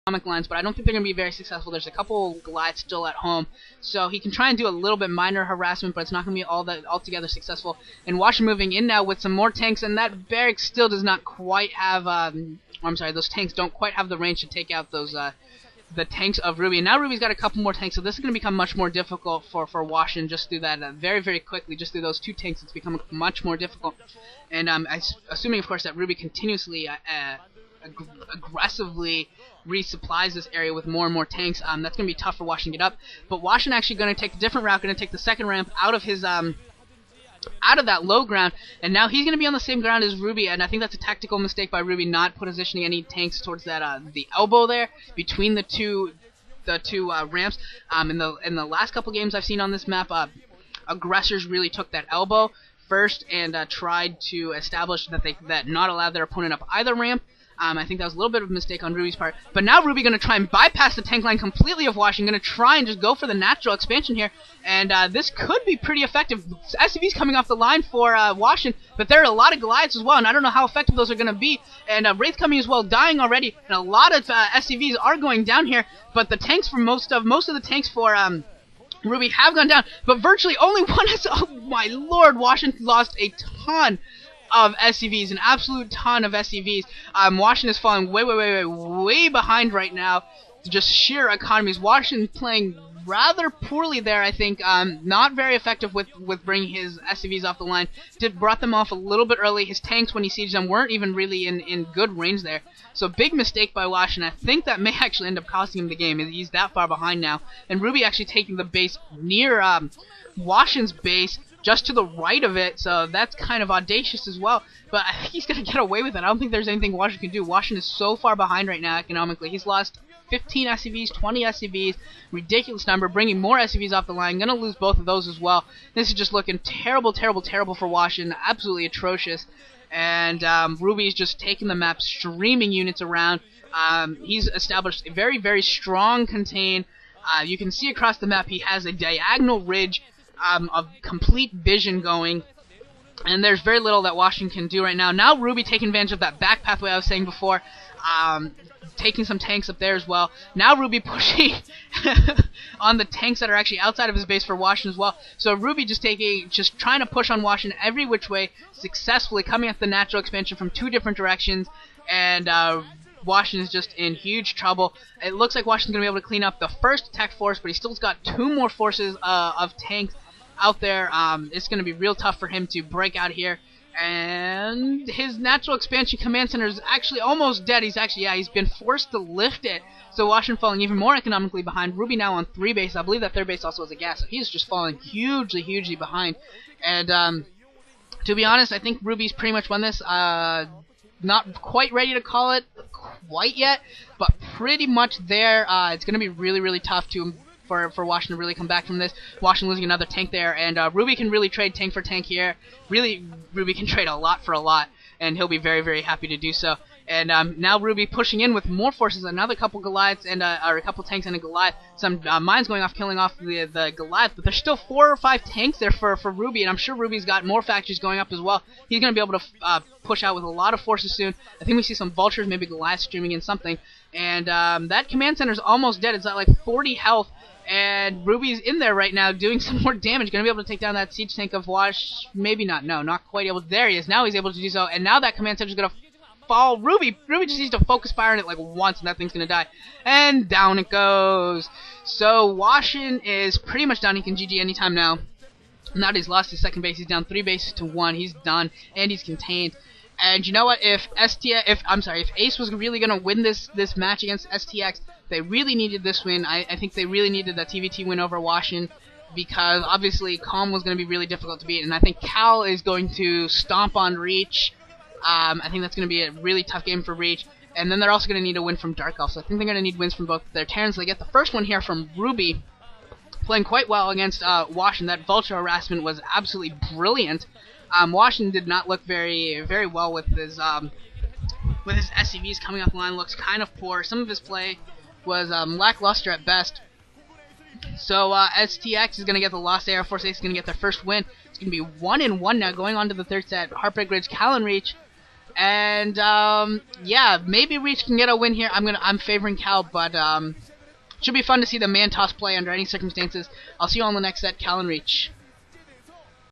lines, but I don't think they're going to be very successful. There's a couple Goliaths still at home, so he can try and do a little bit minor harassment, but it's not going to be altogether successful. And Hwasin moving in now with some more tanks, and that barrack still does not quite have, I'm sorry, those tanks don't quite have the range to take out those, the tanks of Ruby. And now Ruby's got a couple more tanks, so this is going to become much more difficult for Hwasin just through that very, very quickly. Just through those 2 tanks, it's become much more difficult. And assuming, of course, that Ruby continuously aggressively resupplies this area with more and more tanks, that's going to be tough for Hwasin to get up. But Hwasin actually going to take a different route, going to take the second ramp out of his out of that low ground, and now he's going to be on the same ground as Ruby, and I think that's a tactical mistake by Ruby, not positioning any tanks towards that the elbow there between the two ramps. In the last couple games I've seen on this map, aggressors really took that elbow first and tried to establish that not allow their opponent up either ramp. I think that was a little bit of a mistake on Ruby's part. But now Ruby going to try and bypass the tank line completely of Hwasin, going to try and just go for the natural expansion here. And this could be pretty effective. SCV's coming off the line for Hwasin, but there are a lot of Goliaths as well, and I don't know how effective those are going to be. And Wraith coming as well, dying already, and a lot of SCVs are going down here. But the tanks for most of the tanks for Ruby have gone down, but virtually only one has. Oh my lord, Hwasin lost a ton of SCVs, an absolute ton of SCVs. Hwasin is falling way behind right now. Just sheer economies. Hwasin playing rather poorly there, I think. Not very effective with bringing his SCVs off the line. Brought them off a little bit early. His tanks, when he sieged them, weren't even really in good range there. So big mistake by Hwasin. I think that may actually end up costing him the game. He's that far behind now. And Ruby actually taking the base near Hwasin's base, just to the right of it, so that's kind of audacious as well. But I think he's going to get away with it. I don't think there's anything Hwasin can do. Hwasin is so far behind right now economically. He's lost 15 SCVs, 20 SCVs, ridiculous number, bringing more SCVs off the line. Going to lose both of those as well. This is just looking terrible, terrible, terrible for Hwasin. Absolutely atrocious. And Ruby's just taking the map, streaming units around. He's established a very, very strong contain. You can see across the map he has a diagonal ridge of complete vision going, and there's very little that Hwasin can do right now. Now Ruby taking advantage of that back pathway I was saying before, taking some tanks up there as well. Now Ruby pushing on the tanks that are actually outside of his base for Hwasin as well. So Ruby just trying to push on Hwasin every which way, successfully coming at the natural expansion from 2 different directions, and Hwasin is just in huge trouble. It looks like Hwasin's going to be able to clean up the first attack force, but he still's got 2 more forces of tanks out there. It's going to be real tough for him to break out here. And his natural expansion command center is actually almost dead. He's been forced to lift it. So Hwasin falling even more economically behind. Ruby now on 3 base. I believe that 3rd base also has a gas, so he's just falling hugely, hugely behind. And to be honest, I think Ruby's pretty much won this. Not quite ready to call it quite yet, but pretty much there. It's going to be really, really tough for Hwasin to really come back from this. Hwasin losing another tank there, and Ruby can really trade tank for tank here. Really, Ruby can trade a lot for a lot, and he'll be very, very happy to do so. And now Ruby pushing in with more forces, another couple Goliaths and or a couple tanks and a Goliath. Some mines going off, killing off the Goliath, but there's still 4 or 5 tanks there for Ruby, and I'm sure Ruby's got more factories going up as well. He's going to be able to push out with a lot of forces soon. I think we see some vultures, maybe Goliath streaming in something. And that command center is almost dead. It's at like 40 health. And Ruby's in there right now doing some more damage. Going to be able to take down that siege tank of Wash. Maybe not. No, not quite able to. There he is. Now he's able to do so. And now that command center is going to fall. Ruby just needs to focus fire on it like once, and that thing's going to die. And down it goes. So Hwasin is pretty much done. He can GG anytime now. Now that he's lost his second base, he's down 3 bases to 1. He's done, and he's contained. And you know what? If Ace was really going to win this match against STX, they really needed this win. I think they really needed that TVT win over Hwasin, because obviously Calm was going to be really difficult to beat, and I think Cal is going to stomp on Reach. I think that's going to be a really tough game for Reach. And then they're also going to need a win from Dark Elf, so I think they're going to need wins from both their Terrans. They get the first one here from Ruby, playing quite well against Hwasin. That Vulture harassment was absolutely brilliant. Hwasin did not look very well with his SCVs coming off the line. Looks kind of poor. Some of his play was lackluster at best. So STX is going to get the Lost Air Force. Ace is going to get their first win. It's going to be 1-1 now, going on to the third set. Heartbreak Ridge, Callan Reach. And yeah, maybe Reach can get a win here. I'm favoring Cal, but should be fun to see the man toss play under any circumstances. I'll see you on the next set, Cal and Reach.